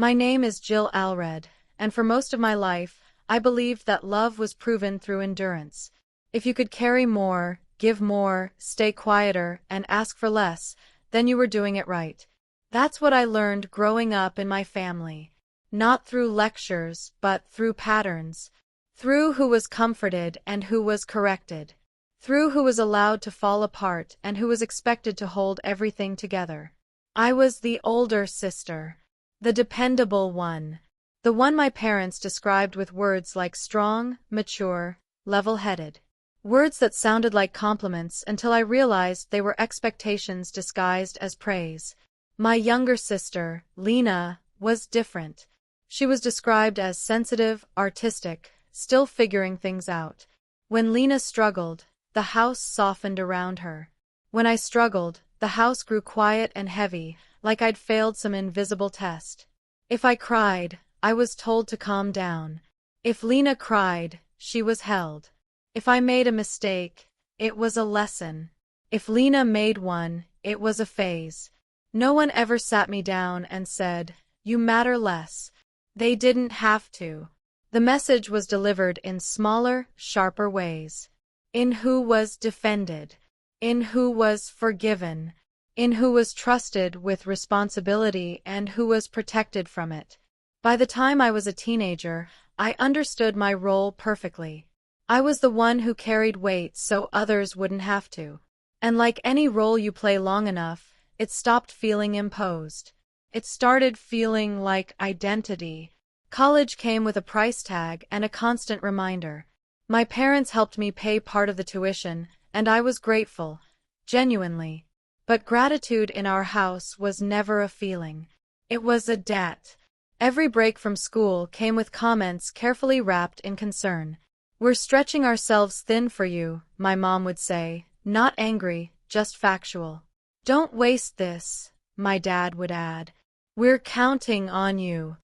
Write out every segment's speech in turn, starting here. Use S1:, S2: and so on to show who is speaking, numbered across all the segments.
S1: My name is Jill Alred, and for most of my life, I believed that love was proven through endurance. If you could carry more, give more, stay quieter, and ask for less, then you were doing it right. That's what I learned growing up in my family. Not through lectures, but through patterns. Through who was comforted and who was corrected. Through who was allowed to fall apart and who was expected to hold everything together. I was the older sister. The dependable one. The one my parents described with words like strong, mature, level-headed. Words that sounded like compliments until I realized they were expectations disguised as praise. My younger sister, Lena, was different. She was described as sensitive, artistic, still figuring things out. When Lena struggled, the house softened around her. When I struggled, the house grew quiet and heavy, like I'd failed some invisible test. If I cried, I was told to calm down. If Lena cried, she was held. If I made a mistake, it was a lesson. If Lena made one, it was a phase. No one ever sat me down and said, "You matter less." They didn't have to. The message was delivered in smaller, sharper ways. In who was defended. In who was forgiven. In who was trusted with responsibility and who was protected from it. By the time I was a teenager, I understood my role perfectly. I was the one who carried weight so others wouldn't have to. And like any role you play long enough, it stopped feeling imposed. It started feeling like identity. College came with a price tag and a constant reminder. My parents helped me pay part of the tuition, and I was grateful, genuinely. But gratitude in our house was never a feeling. It was a debt. Every break from school came with comments carefully wrapped in concern. "We're stretching ourselves thin for you," my mom would say, not angry, just factual. "Don't waste this," my dad would add. "We're counting on you."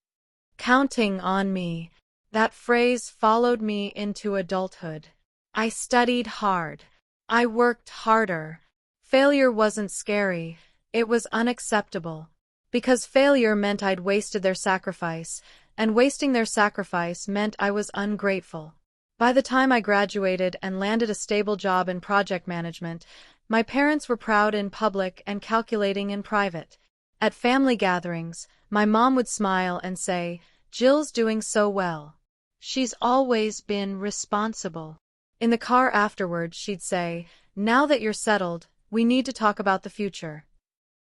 S1: Counting on me. That phrase followed me into adulthood. I studied hard. I worked harder. Failure wasn't scary. It was unacceptable. Because failure meant I'd wasted their sacrifice, and wasting their sacrifice meant I was ungrateful. By the time I graduated and landed a stable job in project management, my parents were proud in public and calculating in private. At family gatherings, my mom would smile and say, "Jill's doing so well. She's always been responsible." In the car afterward, she'd say, "Now that you're settled, we need to talk about the future."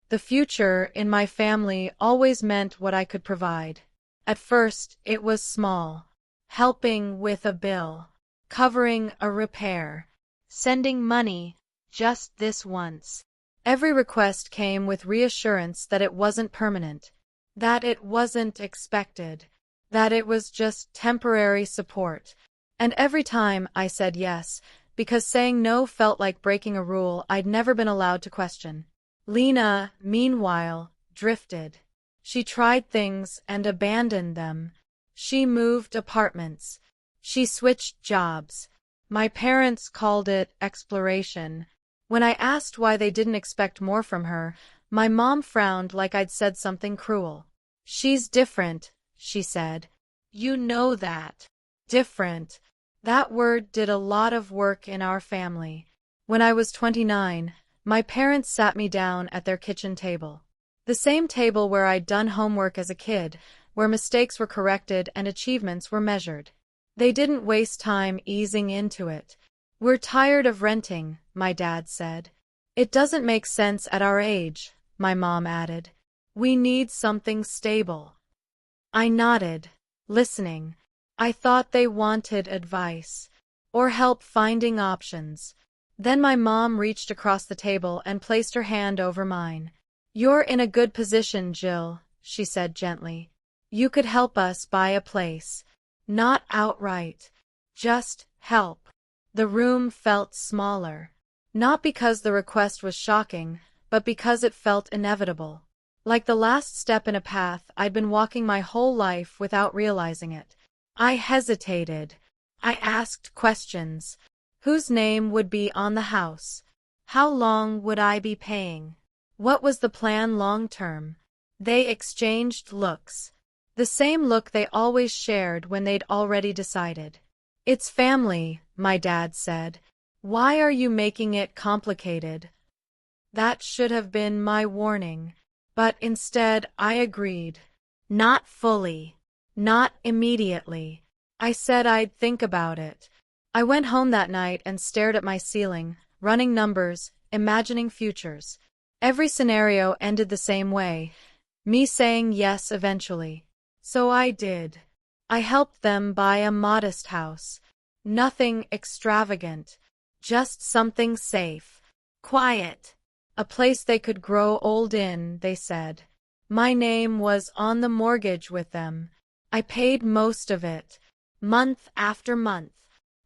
S1: The future in my family always meant what I could provide. At first, it was small. Helping with a bill. Covering a repair. Sending money. Just this once. Every request came with reassurance that it wasn't permanent. That it wasn't expected. That it was just temporary support. And every time I said yes, because saying no felt like breaking a rule I'd never been allowed to question. Lena, meanwhile, drifted. She tried things and abandoned them. She moved apartments. She switched jobs. My parents called it exploration. When I asked why they didn't expect more from her, my mom frowned like I'd said something cruel. "She's different," she said. "You know that." Different. That word did a lot of work in our family. When I was 29, my parents sat me down at their kitchen table. The same table where I'd done homework as a kid, where mistakes were corrected and achievements were measured. They didn't waste time easing into it. "We're tired of renting," my dad said. "It doesn't make sense at our age," my mom added. "We need something stable." I nodded, listening. I thought they wanted advice. Or help finding options. Then my mom reached across the table and placed her hand over mine. "You're in a good position, Jill," she said gently. "You could help us buy a place. Not outright. Just help." The room felt smaller. Not because the request was shocking, but because it felt inevitable. Like the last step in a path I'd been walking my whole life without realizing it. I hesitated. I asked questions. Whose name would be on the house? How long would I be paying? What was the plan long term? They exchanged looks. The same look they always shared when they'd already decided. "It's family," my dad said. "Why are you making it complicated?" That should have been my warning. But instead I agreed. Not fully. Not immediately. I said I'd think about it. I went home that night and stared at my ceiling, running numbers, imagining futures. Every scenario ended the same way, me saying yes eventually. So I did. I helped them buy a modest house. Nothing extravagant. Just something safe. Quiet. A place they could grow old in, they said. My name was on the mortgage with them. I paid most of it, month after month.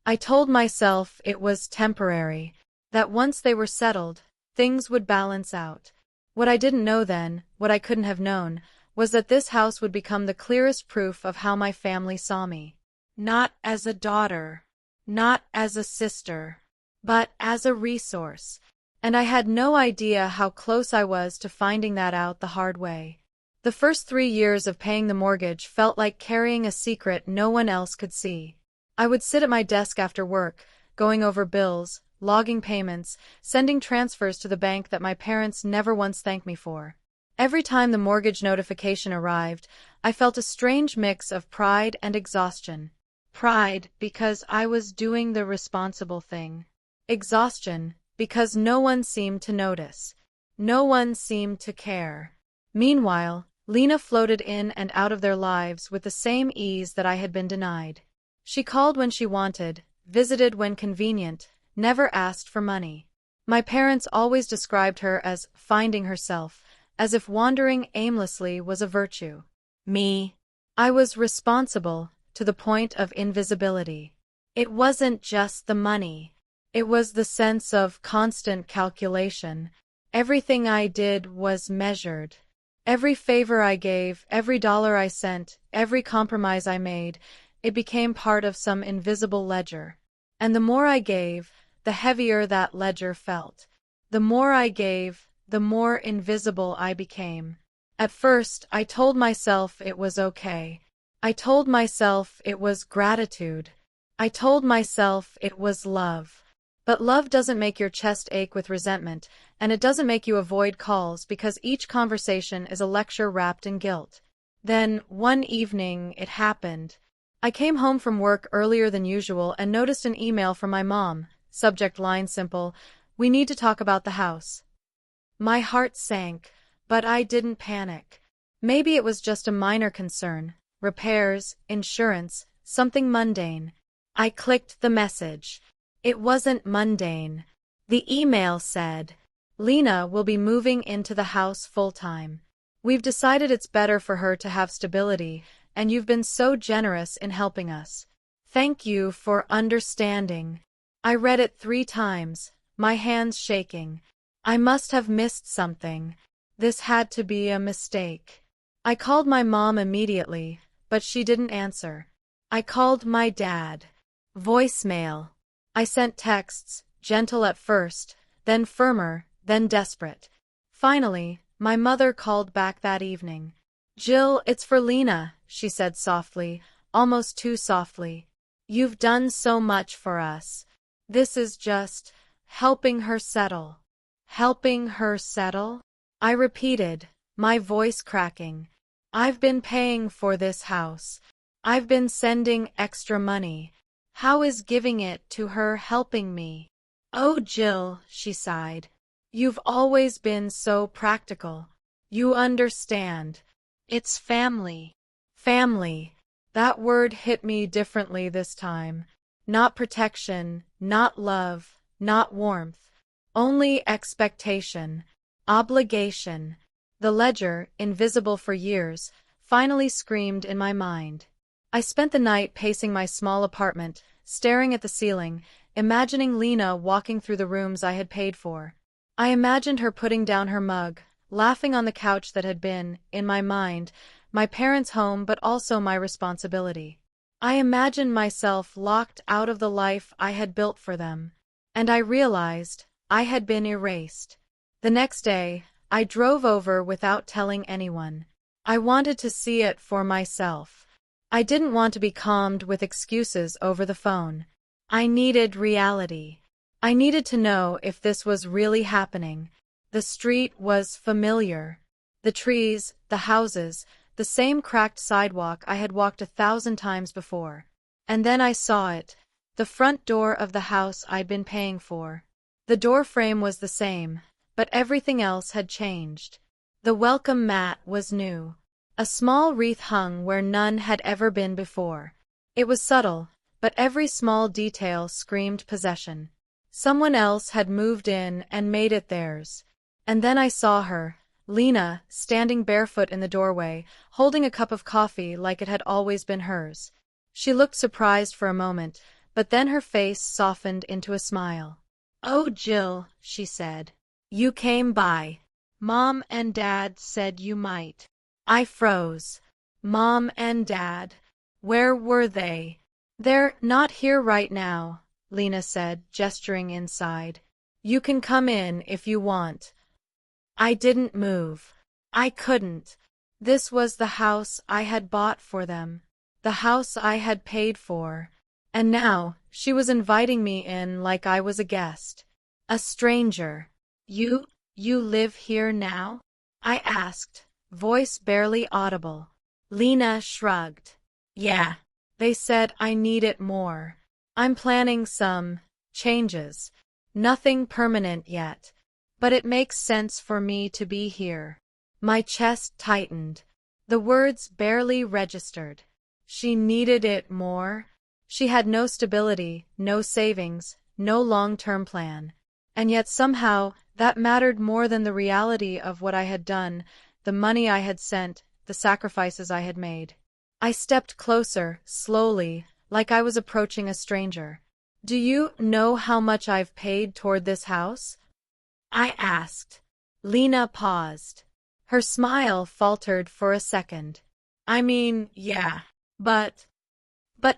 S1: I told myself it was temporary, that once they were settled, things would balance out. What I didn't know then, what I couldn't have known, was that this house would become the clearest proof of how my family saw me. Not as a daughter, not as a sister, but as a resource. And I had no idea how close I was to finding that out the hard way. The first 3 years of paying the mortgage felt like carrying a secret no one else could see. I would sit at my desk after work, going over bills, logging payments, sending transfers to the bank that my parents never once thanked me for. Every time the mortgage notification arrived, I felt a strange mix of pride and exhaustion. Pride, because I was doing the responsible thing. Exhaustion, because no one seemed to notice. No one seemed to care. Meanwhile, Lena floated in and out of their lives with the same ease that I had been denied. She called when she wanted, visited when convenient, never asked for money. My parents always described her as finding herself, as if wandering aimlessly was a virtue. Me. I was responsible, to the point of invisibility. It wasn't just the money. It was the sense of constant calculation. Everything I did was measured. Every favor I gave, every dollar I sent, every compromise I made, it became part of some invisible ledger. And the more I gave, the heavier that ledger felt. The more I gave, the more invisible I became. At first, I told myself it was okay. I told myself it was gratitude. I told myself it was love. But love doesn't make your chest ache with resentment, and it doesn't make you avoid calls because each conversation is a lecture wrapped in guilt. Then, one evening, it happened. I came home from work earlier than usual and noticed an email from my mom. Subject line simple, "We need to talk about the house." My heart sank, but I didn't panic. Maybe it was just a minor concern. Repairs, insurance, something mundane. I clicked the message. It wasn't mundane. The email said, "Lena will be moving into the house full-time. We've decided it's better for her to have stability, and you've been so generous in helping us. Thank you for understanding." I read it 3 times, my hands shaking. I must have missed something. This had to be a mistake. I called my mom immediately, but she didn't answer. I called my dad. Voicemail. I sent texts, gentle at first, then firmer, then desperate. Finally, my mother called back that evening. "Jill, it's for Lena," she said softly, almost too softly. "You've done so much for us. This is just helping her settle." Helping her settle? I repeated, my voice cracking. "I've been paying for this house. I've been sending extra money. How is giving it to her helping me?" "Oh, Jill," she sighed. "You've always been so practical. You understand. It's family." Family. That word hit me differently this time. Not protection, not love, not warmth. Only expectation. Obligation. The ledger, invisible for years, finally screamed in my mind. I spent the night pacing my small apartment, staring at the ceiling, imagining Lena walking through the rooms I had paid for. I imagined her putting down her mug, laughing on the couch that had been, in my mind, my parents' home but also my responsibility. I imagined myself locked out of the life I had built for them. And I realized I had been erased. The next day, I drove over without telling anyone. I wanted to see it for myself. I didn't want to be calmed with excuses over the phone. I needed reality. I needed to know if this was really happening. The street was familiar. The trees, the houses, the same cracked sidewalk I had walked 1,000 times before. And then I saw it. The front door of the house I'd been paying for. The door frame was the same, but everything else had changed. The welcome mat was new. A small wreath hung where none had ever been before. It was subtle, but every small detail screamed possession. Someone else had moved in and made it theirs. And then I saw her, Lena, standing barefoot in the doorway, holding a cup of coffee like it had always been hers. She looked surprised for a moment, but then her face softened into a smile. "Oh, Jill," she said. "You came by. Mom and Dad said you might." I froze. Mom and Dad? Where were they? "They're not here right now," Lena said, gesturing inside. "You can come in if you want." I didn't move. I couldn't. This was the house I had bought for them. The house I had paid for. And now, she was inviting me in like I was a guest. A stranger. You live here now?" I asked, voice barely audible. Lena shrugged. "Yeah. They said I need it more. I'm planning some changes. Nothing permanent yet. But it makes sense for me to be here." My chest tightened. The words barely registered. She needed it more? She had no stability, no savings, no long-term plan. And yet somehow that mattered more than the reality of what I had done, the money I had sent, the sacrifices I had made. I stepped closer, slowly, like I was approaching a stranger. "Do you know how much I've paid toward this house?" I asked. Lena paused. Her smile faltered for a second. "I mean, yeah, but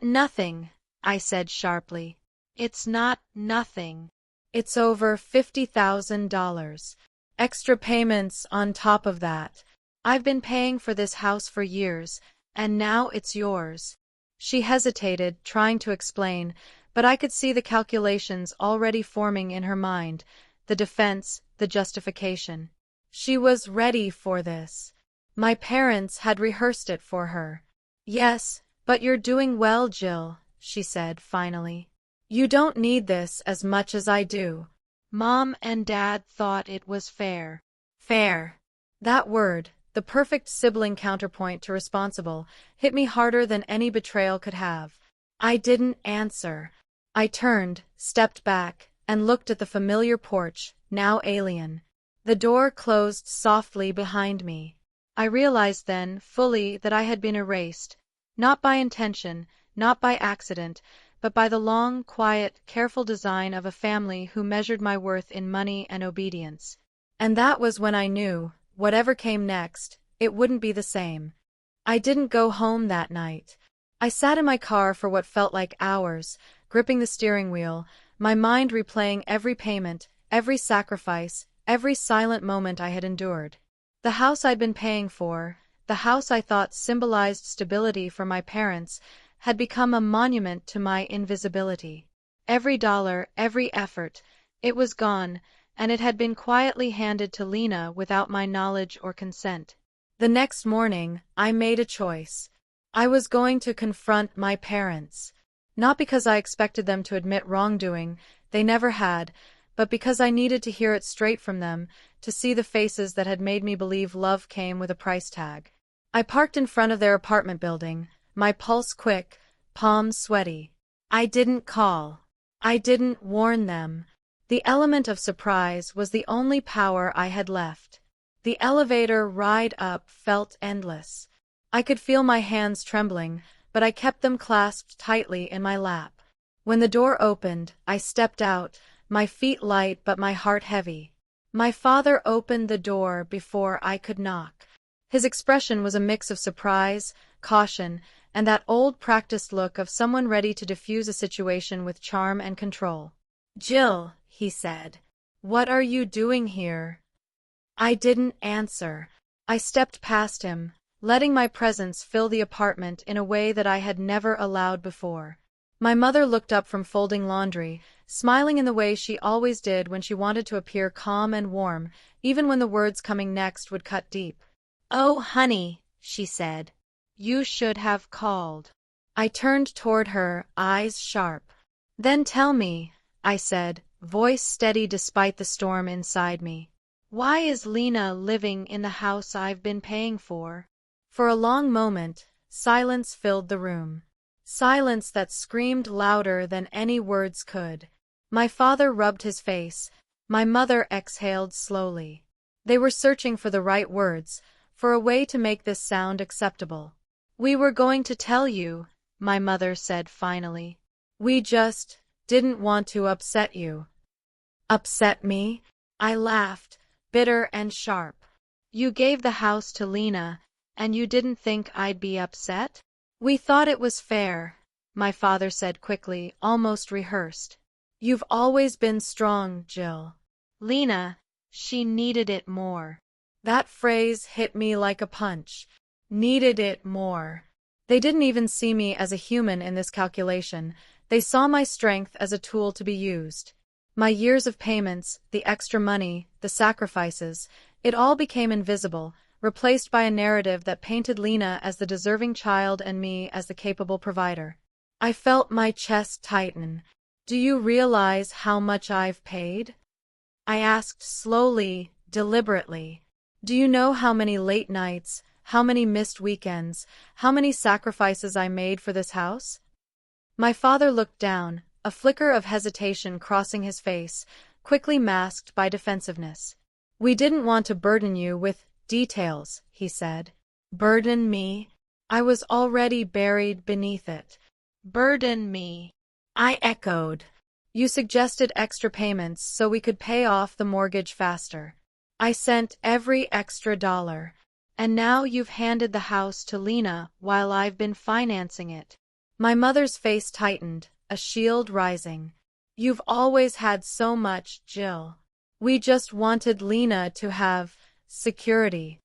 S1: nothing," I said sharply. "It's not nothing. It's over $50,000. Extra payments on top of that. I've been paying for this house for years, and now it's yours." She hesitated, trying to explain, but I could see the calculations already forming in her mind, the defense, the justification. She was ready for this. My parents had rehearsed it for her. "Yes, but you're doing well, Jill," she said finally. "You don't need this as much as I do. Mom and Dad thought it was fair." Fair. That word, the perfect sibling counterpoint to responsible, hit me harder than any betrayal could have. I didn't answer. I turned, stepped back, and looked at the familiar porch, now alien. The door closed softly behind me. I realized then, fully, that I had been erased, not by intention, not by accident, but by the long, quiet, careful design of a family who measured my worth in money and obedience. And that was when I knew, whatever came next, it wouldn't be the same. I didn't go home that night. I sat in my car for what felt like hours, gripping the steering wheel, my mind replaying every payment, every sacrifice, every silent moment I had endured. The house I'd been paying for, the house I thought symbolized stability for my parents, had become a monument to my invisibility. Every dollar, every effort, it was gone, and it had been quietly handed to Lena without my knowledge or consent. The next morning, I made a choice. I was going to confront my parents. Not because I expected them to admit wrongdoing, they never had, but because I needed to hear it straight from them, to see the faces that had made me believe love came with a price tag. I parked in front of their apartment building, my pulse quick, palms sweaty. I didn't call. I didn't warn them. The element of surprise was the only power I had left. The elevator ride up felt endless. I could feel my hands trembling, but I kept them clasped tightly in my lap. When the door opened, I stepped out, my feet light but my heart heavy. My father opened the door before I could knock. His expression was a mix of surprise, caution, and that old practiced look of someone ready to diffuse a situation with charm and control. "Jill," he said, "what are you doing here?" I didn't answer. I stepped past him, letting my presence fill the apartment in a way that I had never allowed before. My mother looked up from folding laundry, smiling in the way she always did when she wanted to appear calm and warm, even when the words coming next would cut deep. "Oh, honey," she said. "You should have called." I turned toward her, eyes sharp. "Then tell me," I said, voice steady despite the storm inside me. "Why is Lena living in the house I've been paying for?" For a long moment, silence filled the room. Silence that screamed louder than any words could. My father rubbed his face. My mother exhaled slowly. They were searching for the right words, for a way to make this sound acceptable. "We were going to tell you," my mother said finally. "We just didn't want to upset you." "Upset me?" I laughed, bitter and sharp. "You gave the house to Lena, and you didn't think I'd be upset?" "We thought it was fair," my father said quickly, almost rehearsed. "You've always been strong, Jill. Lena, she needed it more." That phrase hit me like a punch. Needed it more. They didn't even see me as a human in this calculation. They saw my strength as a tool to be used. My years of payments, the extra money, the sacrifices, it all became invisible, replaced by a narrative that painted Lena as the deserving child and me as the capable provider. I felt my chest tighten. "Do you realize how much I've paid?" I asked slowly, deliberately. "Do you know how many late nights, how many missed weekends, how many sacrifices I made for this house?" My father looked down, a flicker of hesitation crossing his face, quickly masked by defensiveness. "We didn't want to burden you with details," he said. "Burden me?" I was already buried beneath it. "Burden me," I echoed. "You suggested extra payments so we could pay off the mortgage faster. I sent every extra dollar. And now you've handed the house to Lena while I've been financing it." My mother's face tightened, a shield rising. "You've always had so much, Jill. We just wanted Lena to have security."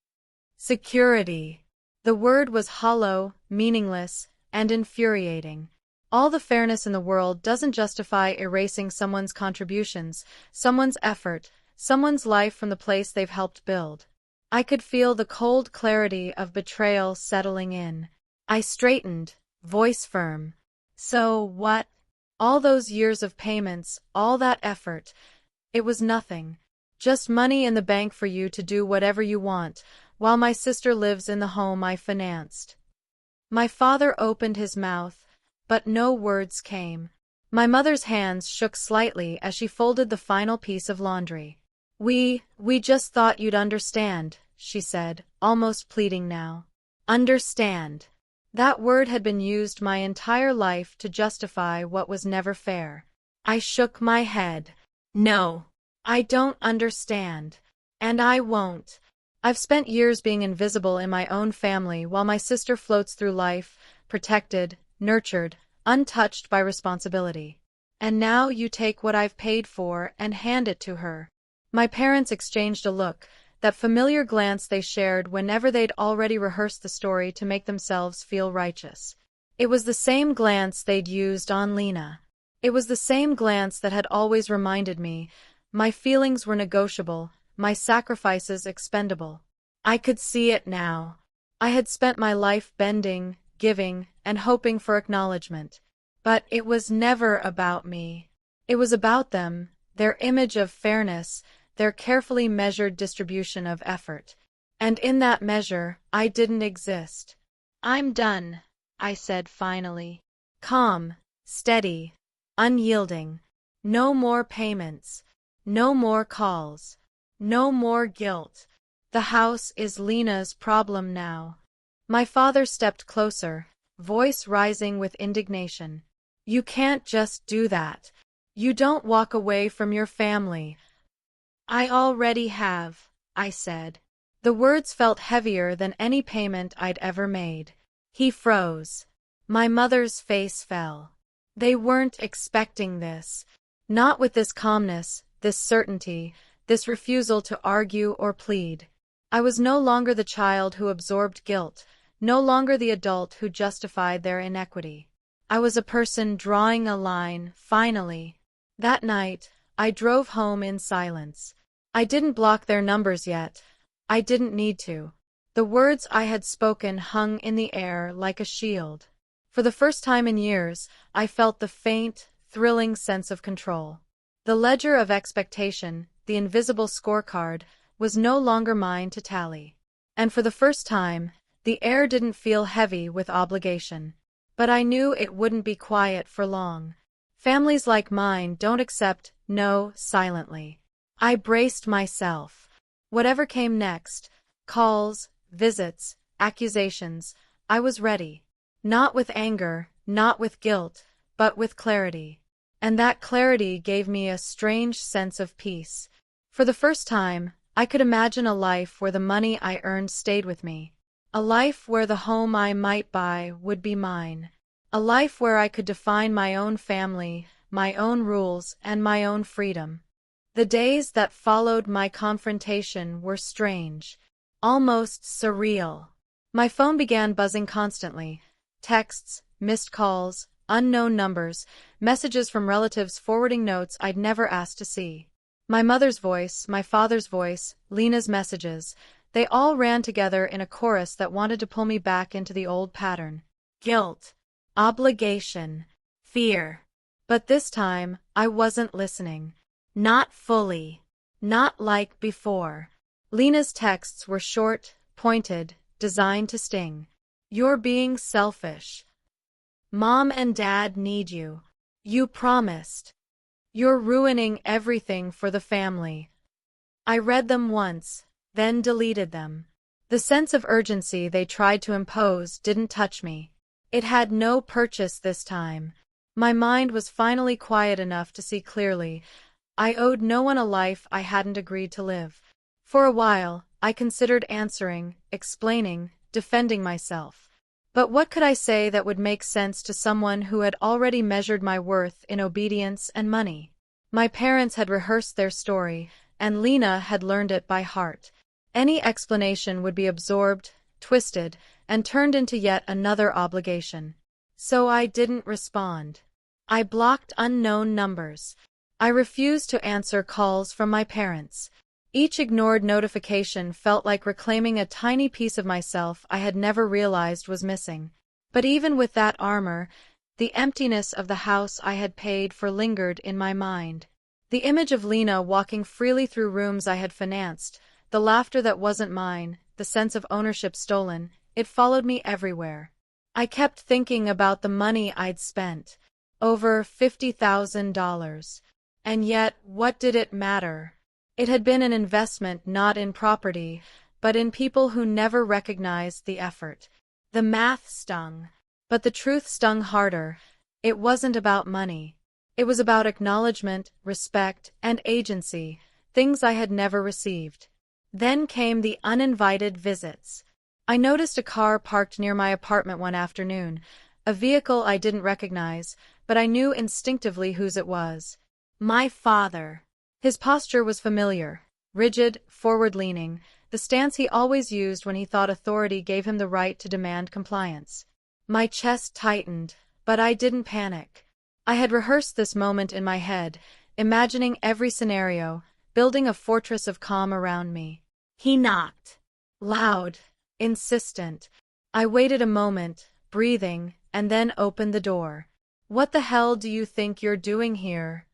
S1: Security. The word was hollow, meaningless, and infuriating. All the fairness in the world doesn't justify erasing someone's contributions, someone's effort, someone's life from the place they've helped build. I could feel the cold clarity of betrayal settling in. I straightened, voice firm. "So what? All those years of payments, all that effort, it was nothing. Just money in the bank for you to do whatever you want, while my sister lives in the home I financed." My father opened his mouth, but no words came. My mother's hands shook slightly as she folded the final piece of laundry. We just thought you'd understand," she said, almost pleading now. Understand. That word had been used my entire life to justify what was never fair. I shook my head. "No, I don't understand. And I won't. I've spent years being invisible in my own family while my sister floats through life, protected, nurtured, untouched by responsibility. And now you take what I've paid for and hand it to her." My parents exchanged a look, that familiar glance they shared whenever they'd already rehearsed the story to make themselves feel righteous. It was the same glance they'd used on Lena. It was the same glance that had always reminded me, my feelings were negotiable, my sacrifices expendable. I could see it now. I had spent my life bending, giving, and hoping for acknowledgement. But it was never about me. It was about them, their image of fairness, their carefully measured distribution of effort. And in that measure, I didn't exist. "I'm done," I said finally. Calm, steady, unyielding. No more payments. No more calls. No more guilt. The house is Lena's problem now. My father stepped closer, voice rising with indignation. "You can't just do that. You don't walk away from your family." "I already have," I said. The words felt heavier than any payment I'd ever made. He froze. My mother's face fell. They weren't expecting this. Not with this calmness, this certainty, this refusal to argue or plead. I was no longer the child who absorbed guilt, no longer the adult who justified their inequity. I was a person drawing a line, finally. That night, I drove home in silence. I didn't block their numbers yet. I didn't need to. The words I had spoken hung in the air like a shield. For the first time in years, I felt the faint, thrilling sense of control. The ledger of expectation, the invisible scorecard, was no longer mine to tally. And for the first time, the air didn't feel heavy with obligation. But I knew it wouldn't be quiet for long. Families like mine don't accept no silently. I braced myself. Whatever came next, calls, visits, accusations, I was ready. Not with anger, not with guilt, but with clarity. And that clarity gave me a strange sense of peace. For the first time, I could imagine a life where the money I earned stayed with me. A life where the home I might buy would be mine. A life where I could define my own family, my own rules, and my own freedom. The days that followed my confrontation were strange, almost surreal. My phone began buzzing constantly. Texts, missed calls, unknown numbers, messages from relatives forwarding notes I'd never asked to see. My mother's voice, my father's voice, Lena's messages, they all ran together in a chorus that wanted to pull me back into the old pattern. Guilt, obligation, fear. But this time, I wasn't listening. Not fully. Not like before. Lena's texts were short, pointed, designed to sting. You're being selfish. Mom and Dad need you. You promised. You're ruining everything for the family. I read them once, then deleted them. The sense of urgency they tried to impose didn't touch me. It had no purchase this time. My mind was finally quiet enough to see clearly. I owed no one a life I hadn't agreed to live. For a while, I considered answering, explaining, defending myself. But what could I say that would make sense to someone who had already measured my worth in obedience and money? My parents had rehearsed their story, and Lena had learned it by heart. Any explanation would be absorbed, twisted, and turned into yet another obligation. So I didn't respond. I blocked unknown numbers. I refused to answer calls from my parents. Each ignored notification felt like reclaiming a tiny piece of myself I had never realized was missing. But even with that armor, the emptiness of the house I had paid for lingered in my mind. The image of Lena walking freely through rooms I had financed, the laughter that wasn't mine, the sense of ownership stolen, it followed me everywhere. I kept thinking about the money I'd spent. Over $50,000. And yet, what did it matter? It had been an investment not in property, but in people who never recognized the effort. The math stung. But the truth stung harder. It wasn't about money. It was about acknowledgement, respect, and agency, things I had never received. Then came the uninvited visits. I noticed a car parked near my apartment one afternoon, a vehicle I didn't recognize, but I knew instinctively whose it was. My father. His posture was familiar, rigid, forward-leaning, the stance he always used when he thought authority gave him the right to demand compliance. My chest tightened, but I didn't panic. I had rehearsed this moment in my head, imagining every scenario, building a fortress of calm around me. He knocked. Loud, insistent. I waited a moment, breathing, and then opened the door. "What the hell do you think you're doing here?"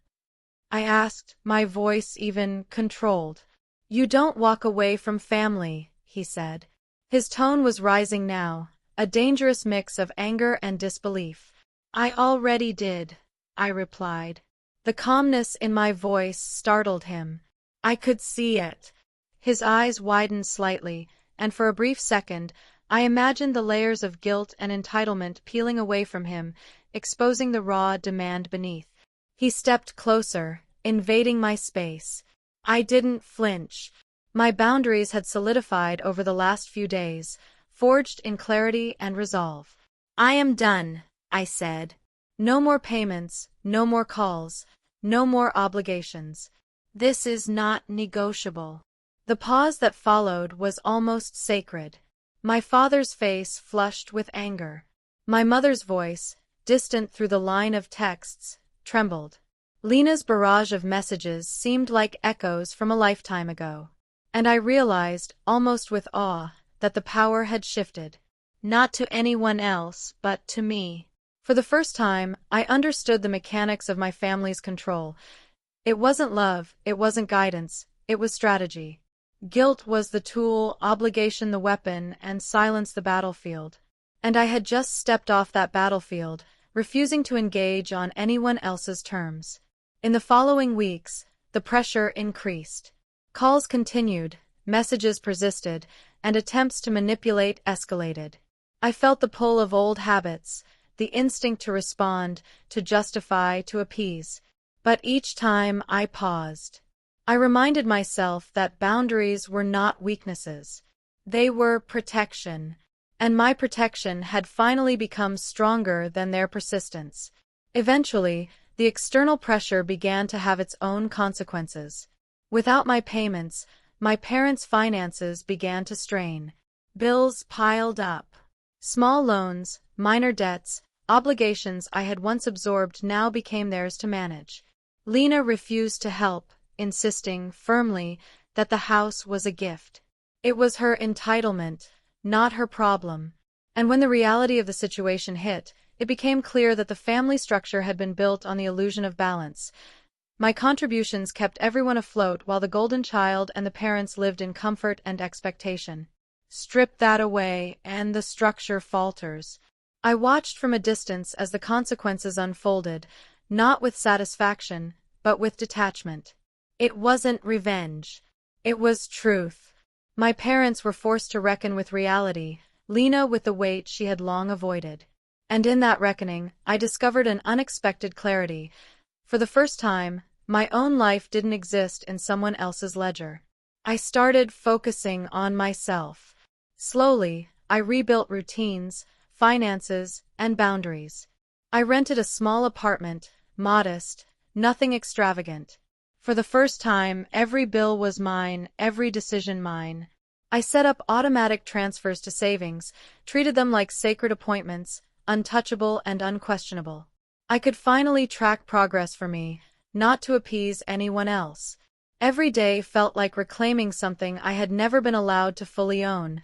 S1: I asked, my voice even controlled. "You don't walk away from family," he said. His tone was rising now, a dangerous mix of anger and disbelief. "I already did," I replied. The calmness in my voice startled him. I could see it. His eyes widened slightly, and for a brief second, I imagined the layers of guilt and entitlement peeling away from him, exposing the raw demand beneath. He stepped closer, invading my space. I didn't flinch. My boundaries had solidified over the last few days, forged in clarity and resolve. "I am done," I said. "No more payments, no more calls, no more obligations. This is not negotiable." The pause that followed was almost sacred. My father's face flushed with anger. My mother's voice, distant through the line of texts, trembled. Lena's barrage of messages seemed like echoes from a lifetime ago. And I realized, almost with awe, that the power had shifted. Not to anyone else, but to me. For the first time, I understood the mechanics of my family's control. It wasn't love, it wasn't guidance, it was strategy. Guilt was the tool, obligation the weapon, and silence the battlefield. And I had just stepped off that battlefield, refusing to engage on anyone else's terms. In the following weeks, the pressure increased. Calls continued, messages persisted, and attempts to manipulate escalated. I felt the pull of old habits, the instinct to respond, to justify, to appease. But each time I paused. I reminded myself that boundaries were not weaknesses. They were protection. And my protection had finally become stronger than their persistence. Eventually, the external pressure began to have its own consequences. Without my payments, my parents' finances began to strain. Bills piled up. Small loans, minor debts, obligations I had once absorbed now became theirs to manage. Lena refused to help, insisting firmly that the house was a gift. It was her entitlement, not her problem. And when the reality of the situation hit, it became clear that the family structure had been built on the illusion of balance. My contributions kept everyone afloat while the golden child and the parents lived in comfort and expectation. Strip that away, and the structure falters. I watched from a distance as the consequences unfolded, not with satisfaction, but with detachment. It wasn't revenge. It was truth. My parents were forced to reckon with reality, Lena with the weight she had long avoided. And in that reckoning, I discovered an unexpected clarity. For the first time, my own life didn't exist in someone else's ledger. I started focusing on myself. Slowly, I rebuilt routines, finances, and boundaries. I rented a small apartment, modest, nothing extravagant. For the first time, every bill was mine, every decision mine. I set up automatic transfers to savings, treated them like sacred appointments, untouchable and unquestionable. I could finally track progress for me, not to appease anyone else. Every day felt like reclaiming something I had never been allowed to fully own,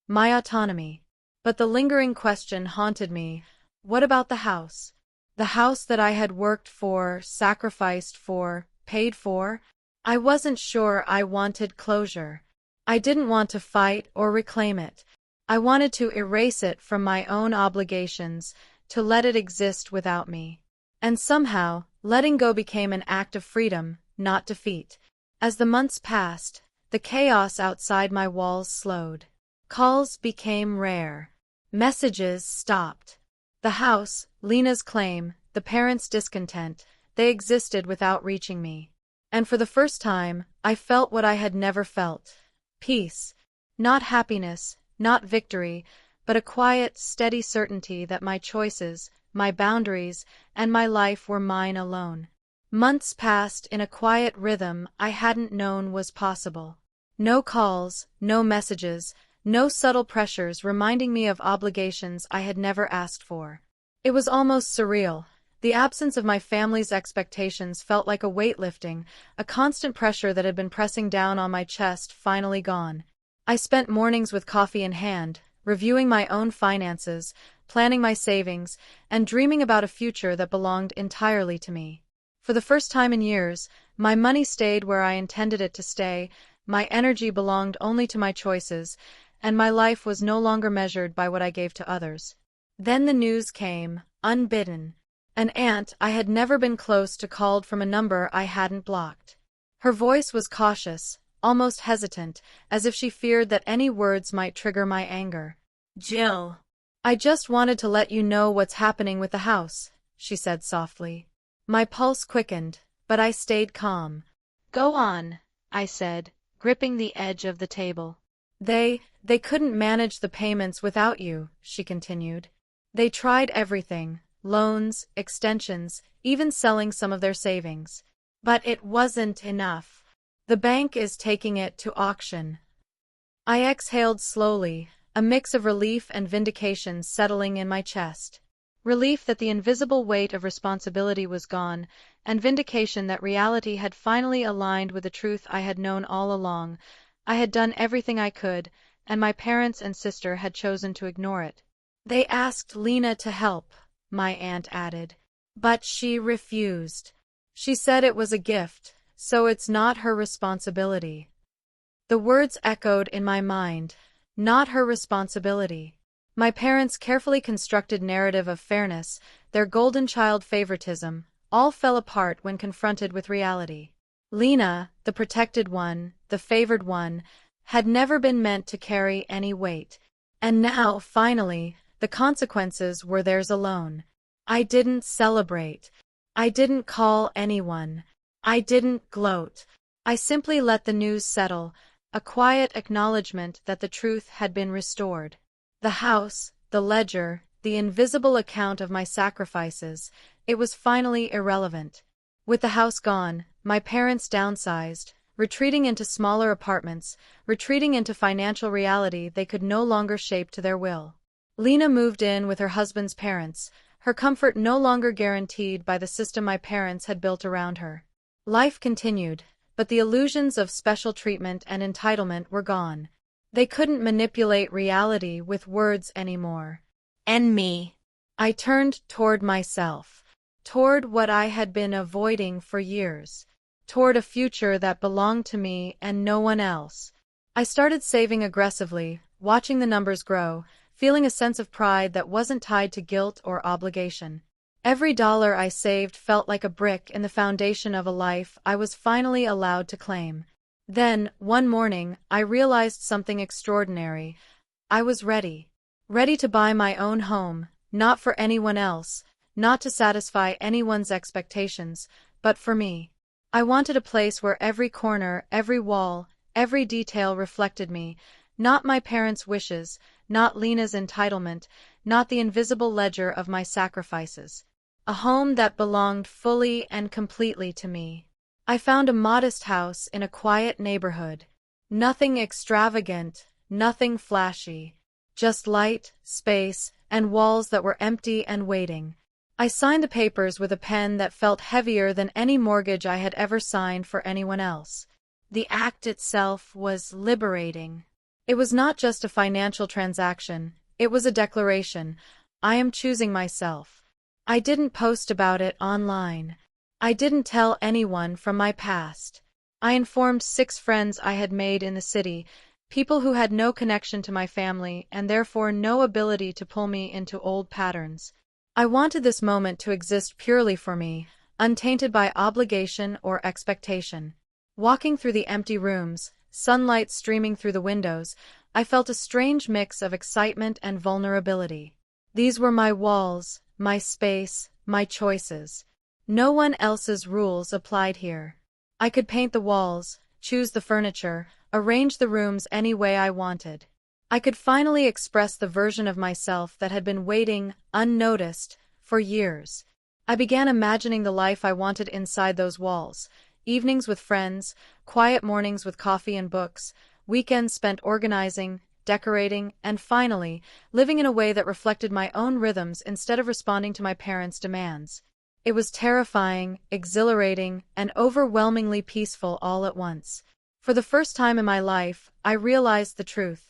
S1: my autonomy. But the lingering question haunted me: what about the house? The house that I had worked for, sacrificed for, paid for? I wasn't sure I wanted closure. I didn't want to fight or reclaim it. I wanted to erase it from my own obligations, to let it exist without me. And somehow, letting go became an act of freedom, not defeat. As the months passed, the chaos outside my walls slowed. Calls became rare. Messages stopped. The house, Lena's claim, the parents' discontent, they existed without reaching me. And for the first time, I felt what I had never felt. Peace. Not happiness, not victory, but a quiet, steady certainty that my choices, my boundaries, and my life were mine alone. Months passed in a quiet rhythm I hadn't known was possible. No calls, no messages, no subtle pressures reminding me of obligations I had never asked for. It was almost surreal. The absence of my family's expectations felt like a weight lifting, a constant pressure that had been pressing down on my chest finally gone. I spent mornings with coffee in hand, reviewing my own finances, planning my savings, and dreaming about a future that belonged entirely to me. For the first time in years, my money stayed where I intended it to stay, my energy belonged only to my choices, and my life was no longer measured by what I gave to others. Then the news came, unbidden. An aunt I had never been close to called from a number I hadn't blocked. Her voice was cautious, almost hesitant, as if she feared that any words might trigger my anger. "Jill, I just wanted to let you know what's happening with the house," she said softly. My pulse quickened, but I stayed calm. "Go on," I said, gripping the edge of the table. They couldn't manage the payments without you," she continued. "They tried everything. Loans, extensions, even selling some of their savings. But it wasn't enough. The bank is taking it to auction. I exhaled slowly, a mix of relief and vindication settling in my chest. Relief that the invisible weight of responsibility was gone, and vindication that reality had finally aligned with the truth I had known all along. I had done everything I could, and my parents and sister had chosen to ignore it. They asked Lena to help, my aunt added. But she refused. She said it was a gift, so it's not her responsibility. The words echoed in my mind. Not her responsibility. My parents' carefully constructed narrative of fairness, their golden child favoritism, all fell apart when confronted with reality. Lena, the protected one, the favored one, had never been meant to carry any weight. And now, finally, the consequences were theirs alone. I didn't celebrate. I didn't call anyone. I didn't gloat. I simply let the news settle, a quiet acknowledgement that the truth had been restored. The house, the ledger, the invisible account of my sacrifices, it was finally irrelevant. With the house gone, my parents downsized, retreating into smaller apartments, retreating into financial reality they could no longer shape to their will. Lena moved in with her husband's parents, her comfort no longer guaranteed by the system my parents had built around her. Life continued, but the illusions of special treatment and entitlement were gone. They couldn't manipulate reality with words anymore. And me. I turned toward myself, toward what I had been avoiding for years, toward a future that belonged to me and no one else. I started saving aggressively, watching the numbers grow, feeling a sense of pride that wasn't tied to guilt or obligation. Every dollar I saved felt like a brick in the foundation of a life I was finally allowed to claim. Then, one morning, I realized something extraordinary. I was ready. Ready to buy my own home, not for anyone else, not to satisfy anyone's expectations, but for me. I wanted a place where every corner, every wall, every detail reflected me, not my parents' wishes, not Lena's entitlement, not the invisible ledger of my sacrifices. A home that belonged fully and completely to me. I found a modest house in a quiet neighborhood. Nothing extravagant, nothing flashy. Just light, space, and walls that were empty and waiting. I signed the papers with a pen that felt heavier than any mortgage I had ever signed for anyone else. The act itself was liberating. It was not just a financial transaction, it was a declaration. I am choosing myself. I didn't post about it online. I didn't tell anyone from my past. I informed 6 friends I had made in the city, people who had no connection to my family and therefore no ability to pull me into old patterns. I wanted this moment to exist purely for me, untainted by obligation or expectation. Walking through the empty rooms, sunlight streaming through the windows, I felt a strange mix of excitement and vulnerability. These were my walls, my space, my choices. No one else's rules applied here. I could paint the walls, choose the furniture, arrange the rooms any way I wanted. I could finally express the version of myself that had been waiting, unnoticed, for years. I began imagining the life I wanted inside those walls. Evenings with friends, quiet mornings with coffee and books, weekends spent organizing, decorating, and finally, living in a way that reflected my own rhythms instead of responding to my parents' demands. It was terrifying, exhilarating, and overwhelmingly peaceful all at once. For the first time in my life, I realized the truth.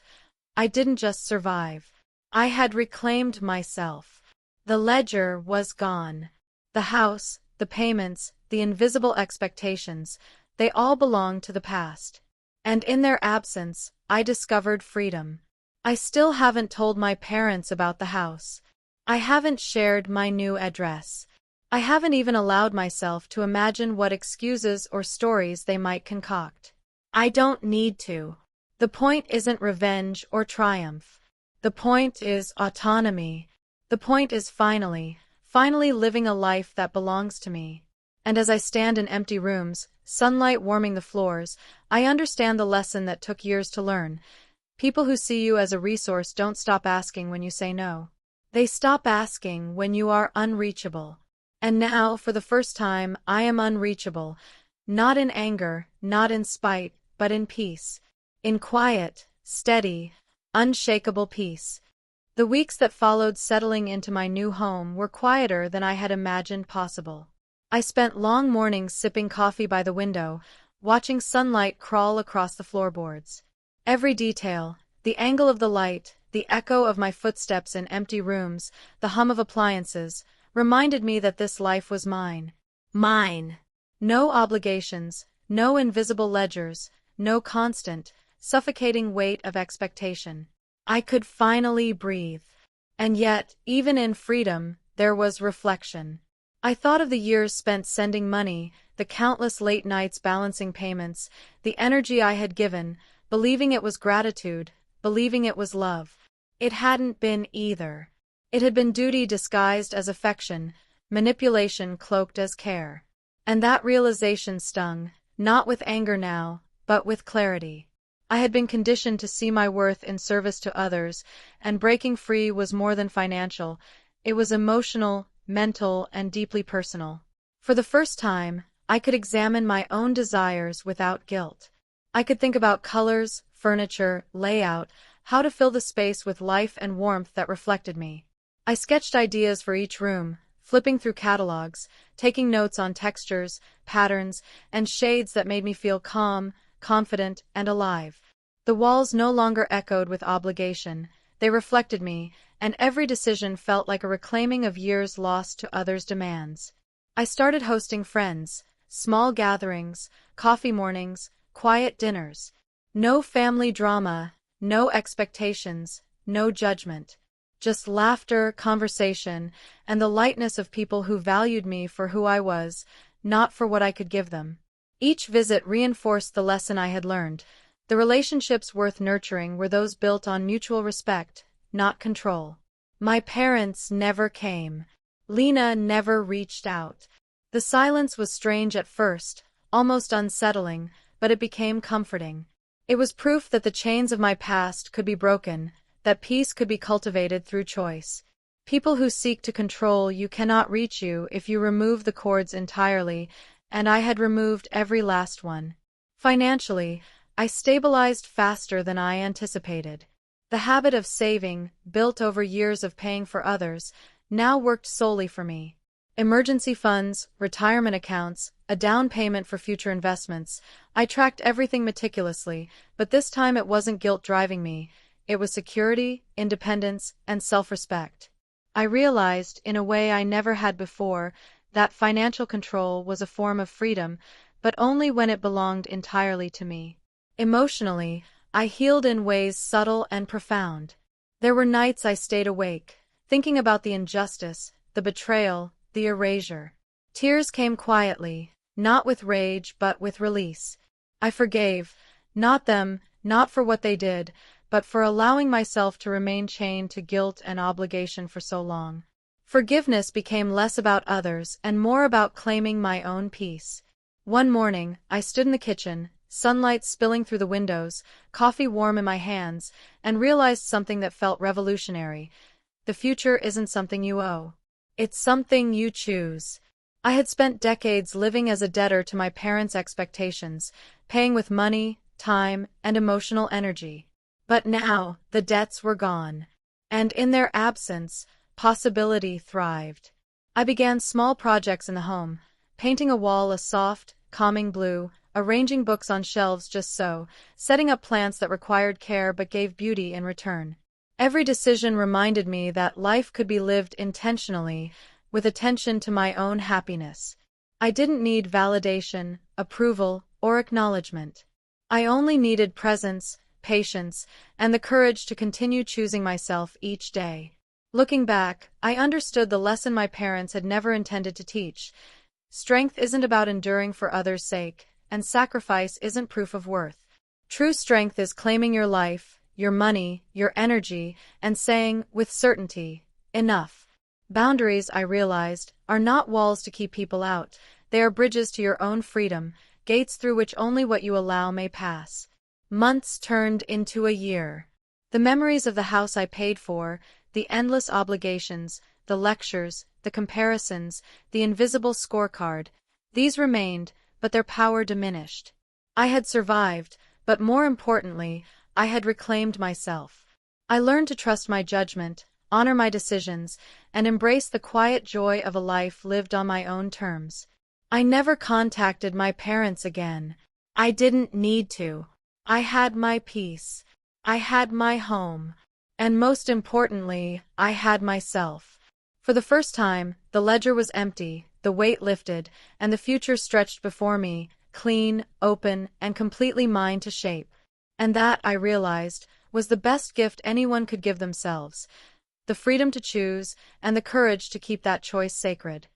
S1: I didn't just survive. I had reclaimed myself. The ledger was gone. The house, the payments, the invisible expectations, they all belonged to the past. And in their absence, I discovered freedom. I still haven't told my parents about the house. I haven't shared my new address. I haven't even allowed myself to imagine what excuses or stories they might concoct. I don't need to. The point isn't revenge or triumph. The point is autonomy. The point is finally living a life that belongs to me. And as I stand in empty rooms, sunlight warming the floors, I understand the lesson that took years to learn. People who see you as a resource don't stop asking when you say no. They stop asking when you are unreachable. And now, for the first time, I am unreachable. Not in anger, not in spite, but in peace. In quiet, steady, unshakable peace. The weeks that followed settling into my new home were quieter than I had imagined possible. I spent long mornings sipping coffee by the window, watching sunlight crawl across the floorboards. Every detail, the angle of the light, the echo of my footsteps in empty rooms, the hum of appliances, reminded me that this life was mine. Mine. No obligations, no invisible ledgers, no constant, suffocating weight of expectation. I could finally breathe. And yet, even in freedom, there was reflection. I thought of the years spent sending money, the countless late nights balancing payments, the energy I had given, believing it was gratitude, believing it was love. It hadn't been either. It had been duty disguised as affection, manipulation cloaked as care. And that realization stung, not with anger now, but with clarity. I had been conditioned to see my worth in service to others, and breaking free was more than financial. It was emotional, mental, and deeply personal. For the first time, I could examine my own desires without guilt. I could think about colors, furniture, layout, how to fill the space with life and warmth that reflected me. I sketched ideas for each room, flipping through catalogs, taking notes on textures, patterns, and shades that made me feel calm, confident, and alive. The walls no longer echoed with obligation, they reflected me, and every decision felt like a reclaiming of years lost to others' demands. I started hosting friends, small gatherings, coffee mornings, quiet dinners. No family drama, no expectations, no judgment. Just laughter, conversation, and the lightness of people who valued me for who I was, not for what I could give them. Each visit reinforced the lesson I had learned. The relationships worth nurturing were those built on mutual respect, not control. My parents never came. Lena never reached out. The silence was strange at first, almost unsettling, but it became comforting. It was proof that the chains of my past could be broken, that peace could be cultivated through choice. People who seek to control you cannot reach you if you remove the cords entirely, and I had removed every last one. Financially, I stabilized faster than I anticipated. The habit of saving, built over years of paying for others, now worked solely for me. Emergency funds, retirement accounts, a down payment for future investments. I tracked everything meticulously, but this time it wasn't guilt driving me. It was security, independence, and self-respect. I realized, in a way I never had before, that financial control was a form of freedom, but only when it belonged entirely to me. Emotionally, I healed in ways subtle and profound. There were nights I stayed awake, thinking about the injustice, the betrayal, the erasure. Tears came quietly, not with rage but with release. I forgave, not them, not for what they did, but for allowing myself to remain chained to guilt and obligation for so long. Forgiveness became less about others and more about claiming my own peace. One morning, I stood in the kitchen, sunlight spilling through the windows, coffee warm in my hands, and realized something that felt revolutionary. The future isn't something you owe. It's something you choose. I had spent decades living as a debtor to my parents' expectations, paying with money, time, and emotional energy. But now, the debts were gone. And in their absence, possibility thrived. I began small projects in the home, painting a wall a soft, calming blue, arranging books on shelves just so, setting up plants that required care but gave beauty in return. Every decision reminded me that life could be lived intentionally, with attention to my own happiness. I didn't need validation, approval, or acknowledgement. I only needed presence, patience, and the courage to continue choosing myself each day. Looking back, I understood the lesson my parents had never intended to teach. Strength isn't about enduring for others' sake, and sacrifice isn't proof of worth. True strength is claiming your life, your money, your energy, and saying, with certainty, enough. Boundaries, I realized, are not walls to keep people out. They are bridges to your own freedom, gates through which only what you allow may pass. Months turned into a year. The memories of the house I paid for, the endless obligations, the lectures, the comparisons, the invisible scorecard, these remained, but their power diminished. I had survived, but more importantly, I had reclaimed myself. I learned to trust my judgment, honor my decisions, and embrace the quiet joy of a life lived on my own terms. I never contacted my parents again. I didn't need to. I had my peace. I had my home. And most importantly, I had myself. For the first time, the ledger was empty, the weight lifted, and the future stretched before me, clean, open, and completely mine to shape. And that, I realized, was the best gift anyone could give themselves: the freedom to choose, and the courage to keep that choice sacred.